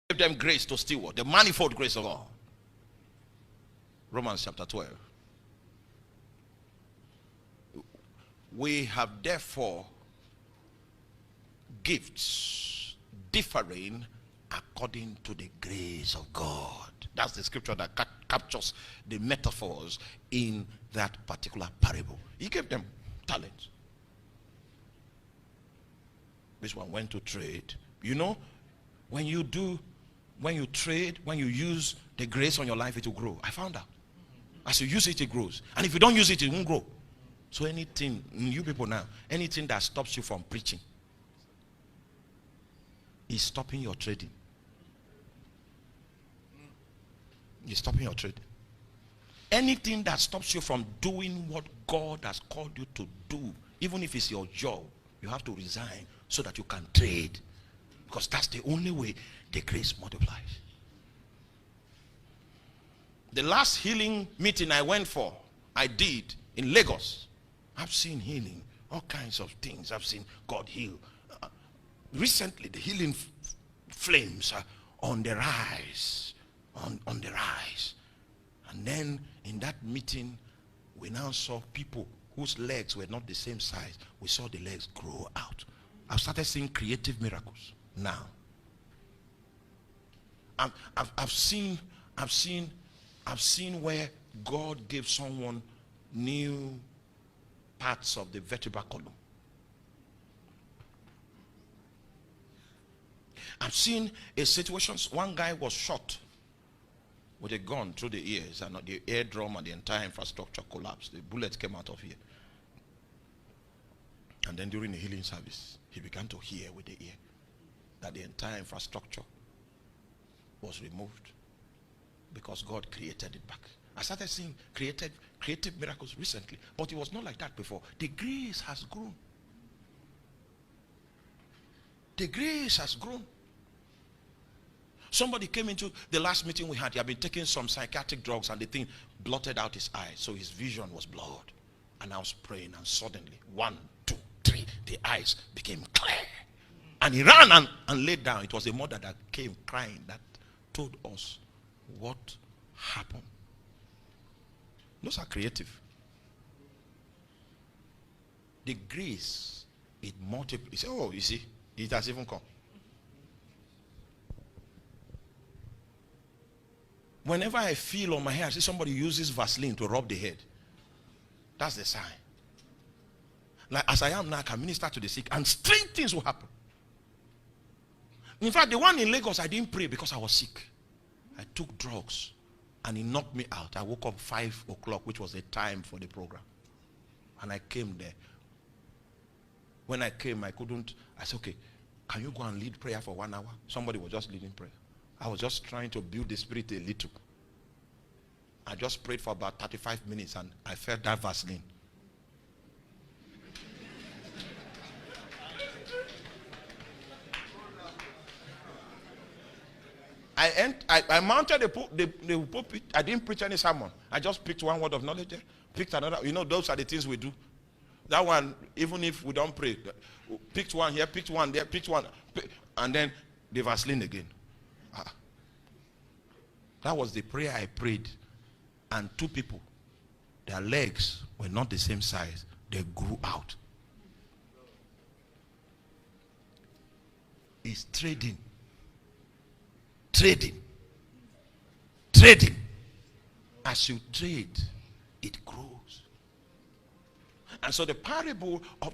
gave them grace to steward, the manifold grace of God. Romans chapter 12. We have therefore gifts differing according to the grace of God. That's the scripture that captures the metaphors in that particular parable. He gave them talents. This one went to trade. You know, when you trade, when you use the grace on your life, it will grow. I found out. As you use it, it grows. And if you don't use it, it won't grow. So anything, you people now, anything that stops you from preaching is stopping your trading. Is stopping your trading. Anything that stops you from doing what God has called you to do, even if it's your job, you have to resign so that you can trade. Because that's the only way the grace multiplies. The last healing meeting I did in Lagos. I've seen healing, all kinds of things. I've seen God heal. Recently, the healing flames are on the rise. On the rise. And then in that meeting, we now saw people whose legs were not the same size. We saw the legs grow out. I've started seeing creative miracles now. I've seen where God gave someone new parts of the vertebral column. I've seen a situation, one guy was shot with a gun through the ears, and the eardrum and the entire infrastructure collapsed. The bullet came out of here. And then during the healing service, he began to hear with the ear that the entire infrastructure was removed because God created it back. I started seeing creative miracles recently, but it was not like that before. The grace has grown. The grace has grown. Somebody came into the last meeting we had. He had been taking some psychiatric drugs and the thing blotted out his eyes, so his vision was blurred. And I was praying, and suddenly 1, 2, 3, the eyes became clear. And he ran and laid down. It was a mother that came crying that told us what happened. Those are creative. The grace, it multiplies. Oh, you see, it has even come. Whenever I feel on my hair, I see somebody uses Vaseline to rub the head. That's the sign. Like as I am now, I can minister to the sick and strange things will happen. In fact, the one in Lagos, I didn't pray because I was sick. I took drugs and it knocked me out. I woke up 5 o'clock, which was the time for the program. And I came there. When I came, I said, okay, can you go and lead prayer for 1 hour? Somebody was just leading prayer. I was just trying to build the spirit a little. I just prayed for about 35 minutes and I felt that Vaseline. I mounted the pulpit. I didn't preach any sermon. I just picked one word of knowledge there, picked another. You know, those are the things we do. That one, even if we don't pray, picked one here, picked one there, picked one, and then the Vaseline again. That was the prayer I prayed. And 2 people, their legs were not the same size. They grew out. It's trading. Trading. Trading. As you trade, it grows. And so the parable of